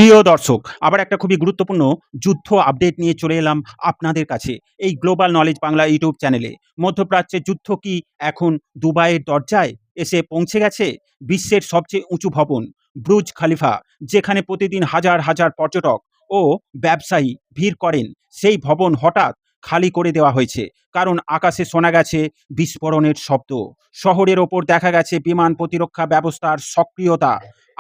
প্রিয় দর্শক, আবার একটা খুবই গুরুত্বপূর্ণ যুদ্ধ আপডেট নিয়ে চলে এলাম আপনাদের কাছে এই গ্লোবাল নলেজ বাংলা ইউটিউব চ্যানেলে। মধ্যপ্রাচ্যের যুদ্ধ কি এখন দুবাইয়ের দরজায় এসে পৌঁছে গেছে? বিশ্বের সবচেয়ে উঁচু ভবন বুর্জ খলিফা, যেখানে প্রতিদিন হাজার হাজার পর্যটক ও ব্যবসায়ী ভিড় করেন, সেই ভবন হঠাৎ খালি করে দেওয়া হয়েছে। কারণ আকাশে শোনা গেছে বিস্ফোরণের শব্দ। শহরের ওপর দেখা গেছে বিমান প্রতিরক্ষা ব্যবস্থার সক্রিয়তা।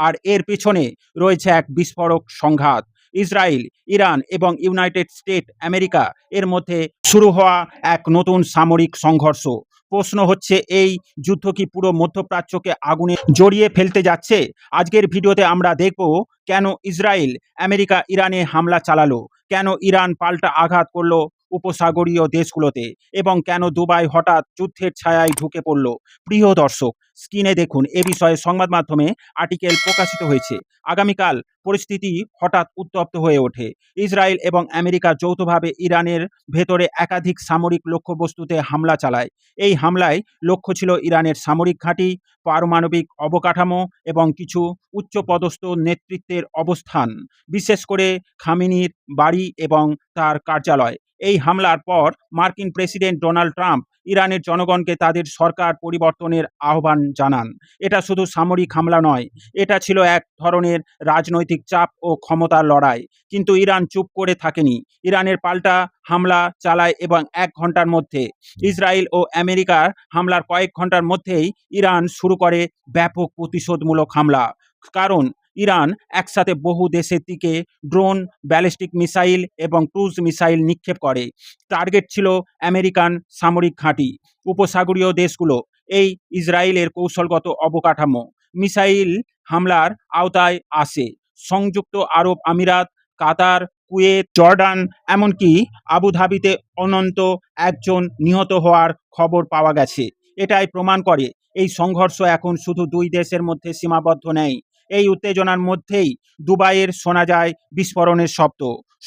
আর এর পেছনে রয়েছে এক বিস্ফোরক সংঘাত। ইসরায়েল, ইরান এবং ইউনাইটেড স্টেট আমেরিকা এর মধ্যে শুরু হওয়া এক নতুন সামরিক সংঘর্ষ। প্রশ্ন হচ্ছে, এই যুদ্ধ কি পুরো মধ্যপ্রাচ্যকে আগুনে জড়িয়ে ফেলতে যাচ্ছে? আজকের ভিডিওতে আমরা দেখব কেন ইসরায়েল আমেরিকা ইরানে হামলা চালালো, কেন ইরান পাল্টা আঘাত করলো উপসাগরীয় দেশগুলোতে, এবং কেন দুবাই হঠাৎ যুদ্ধের ছায়ায় ঢুকে পড়ল। প্রিয় দর্শক, স্ক্রিনে দেখুন, এ বিষয়ে সংবাদ মাধ্যমে আর্টিকেল প্রকাশিত হয়েছে। আগামীকাল পরিস্থিতি হঠাৎ উত্তপ্ত হয়ে ওঠে। ইসরায়েল এবং আমেরিকা যৌথভাবে ইরানের ভেতরে একাধিক সামরিক লক্ষ্যবস্তুতে হামলা চালায়। এই হামলায় লক্ষ্য ছিল ইরানের সামরিক ঘাঁটি, পারমাণবিক অবকাঠামো এবং কিছু উচ্চপদস্থ নেতৃত্বের অবস্থান, বিশেষ করে খামেনির বাড়ি এবং তার কার্যালয়। এই হামলার পর মার্কিন প্রেসিডেন্ট ডোনাল্ড ট্রাম্প ইরানের জনগণকে তাদের সরকার পরিবর্তনের আহ্বান জানান। এটা শুধু সামরিক হামলা নয়, এটা ছিল এক ধরনের রাজনৈতিক চাপ ও ক্ষমতার লড়াই। কিন্তু ইরান চুপ করে থাকেনি। ইরানের পাল্টা হামলা চালায় এবং ১ ঘন্টার মধ্যে ইসরায়েল ও আমেরিকার হামলার কয়েক ঘন্টার মধ্যেই ইরান শুরু করে ব্যাপক প্রতিশোধমূলক হামলা। কারণ ইরান একসাথে বহু দেশের দিকে ড্রোন, ব্যালিস্টিক মিসাইল এবং ক্রুজ মিসাইল নিক্ষেপ করে। টার্গেট ছিল আমেরিকান সামরিক ঘাঁটি, উপসাগরীয় দেশগুলো, এই ইসরায়েলের কৌশলগত অবকাঠামো। মিসাইল হামলার আওতায় আসে সংযুক্ত আরব আমিরাত, কাতার, কুয়েত, জর্ডান, এমনকি আবুধাবিতে অনন্ত একজন নিহত হওয়ার খবর পাওয়া গেছে। এটাই প্রমাণ করে এই সংঘর্ষ এখন শুধু দুই দেশের মধ্যে সীমাবদ্ধ নেই। এই উত্তেজনার মধ্যেই দুবাইয়ের শোনা যায় বিস্ফোরণের শব্দ।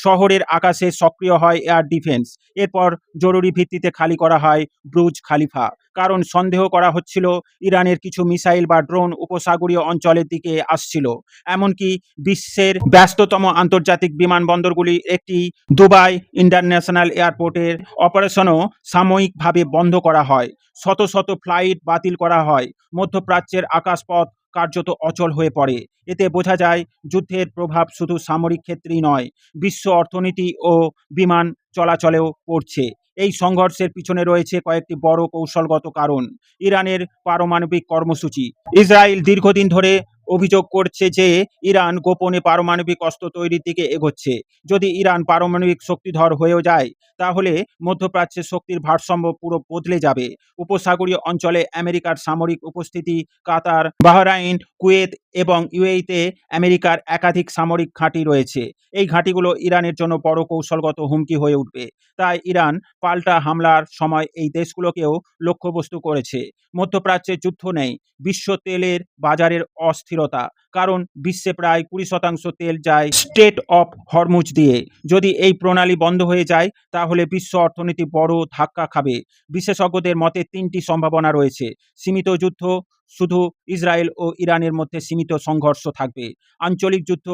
শহরের আকাশে সক্রিয় হয় এয়ার ডিফেন্স। এরপর জরুরি ভিত্তিতে খালি করা হয় বুর্জ খলিফা। কারণ সন্দেহ করা হচ্ছিল ইরানের কিছু মিসাইল বা ড্রোন উপসাগরীয় অঞ্চলের দিকে আসছিল। এমনকি বিশ্বের ব্যস্ততম আন্তর্জাতিক বিমানবন্দরগুলি একটি দুবাই ইন্টারন্যাশনাল এয়ারপোর্টের অপারেশনও সাময়িকভাবে বন্ধ করা হয়। শত শত ফ্লাইট বাতিল করা হয়। মধ্যপ্রাচ্যের আকাশপথ কার্যত অচল হয়ে পড়ে। এতে বোঝা যায় যুদ্ধের প্রভাব শুধু সামরিক ক্ষেত্রেই নয়, বিশ্ব অর্থনীতি ও বিমান চলাচলেও পড়ছে। এই সংঘর্ষের পিছনে রয়েছে কয়েকটি বড় কৌশলগত কারণ। ইরানের পারমাণবিক কর্মসূচি। ইসরায়েল দীর্ঘদিন ধরে অভিযোগ করছে যে ইরান গোপনে পারমাণবিক অস্ত্র তৈরির দিকে এগোচ্ছে। যদি ইরান পারমাণবিক শক্তিধর হয়েও যায়, তাহলে মধ্যপ্রাচ্যের শক্তির ভারসাম্য পুরো বদলে যাবে। উপসাগরীয় অঞ্চলে আমেরিকার সামরিক উপস্থিতি, কাতার, বাহরাইন, কুয়েত এবং ইউএইতে আমেরিকার একাধিক সামরিক ঘাঁটি রয়েছে। এই ঘাঁটিগুলো ইরানের জন্য বড় কৌশলগত হুমকি হয়ে উঠবে। তাই ইরান পাল্টা হামলার সময় এই দেশগুলোকেও লক্ষ্যবস্তু করেছে। মধ্যপ্রাচ্যে যুদ্ধ নেই, বিশ্ব তেলের বাজারের অস্থিরতা। কারণ বিশ্বে প্রায় ২০% তেল যায় স্ট্রেট অফ হরমুজ দিয়ে। যদি এই প্রণালী বন্ধ হয়ে যায়, তাহলে বিশ্ব অর্থনীতি বড় ধাক্কা খাবে। বিশেষজ্ঞদের মতে ৩টি সম্ভাবনা রয়েছে। সীমিত যুদ্ধ, শুধু ইসরায়েল ও ইরানের মধ্যে সীমিত সংঘর্ষ থাকবে। আঞ্চলিক যুদ্ধ,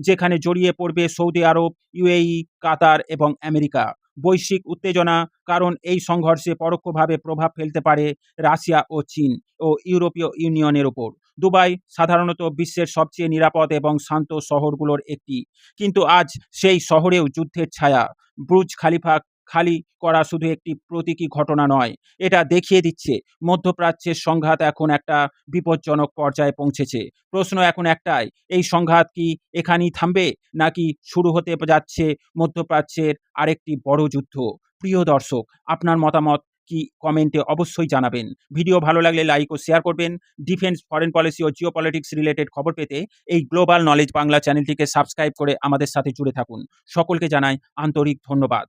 যেখানে জড়িয়ে পড়বে সৌদি আরব, ইউএই, কাতার এবং আমেরিকা। বৈশ্বিক উত্তেজনা, কারণ এই সংঘর্ষে পরোক্ষভাবে প্রভাব ফেলতে পারে রাশিয়া ও চীন ও ইউরোপীয় ইউনিয়নের ওপর। দুবাই সাধারণত বিশ্বের সবচেয়ে নিরাপদ এবং শান্ত শহরগুলোর একটি, কিন্তু আজ সেই শহরেও যুদ্ধের ছায়া। বুর্জ খলিফা খালি করা শুধু একটি প্রতীকী ঘটনা নয়, এটা দেখিয়ে দিচ্ছে মধ্যপ্রাচ্যের সংঘাত এখন একটা বিপজ্জনক পর্যায়ে পৌঁছেছে। প্রশ্ন এখন একটাই, এই সংঘাত কি এখানেই থামবে, নাকি শুরু হতে যাচ্ছে মধ্যপ্রাচ্যের আরেকটি বড় যুদ্ধ? প্রিয় দর্শক, আপনার মতামত কি কমেন্টে অবশ্যই জানাবেন। ভিডিও ভালো লাগলে লাইক ও শেয়ার করবেন। ডিফেন্স, ফরেন পলিসি ও জিওপলিটিক্স রিলেটেড খবর পেতে এই গ্লোবাল নলেজ বাংলা চ্যানেলটিকে সাবস্ক্রাইব করে আমাদের সাথে জুড়ে থাকুন। সকলকে জানাই আন্তরিক ধন্যবাদ।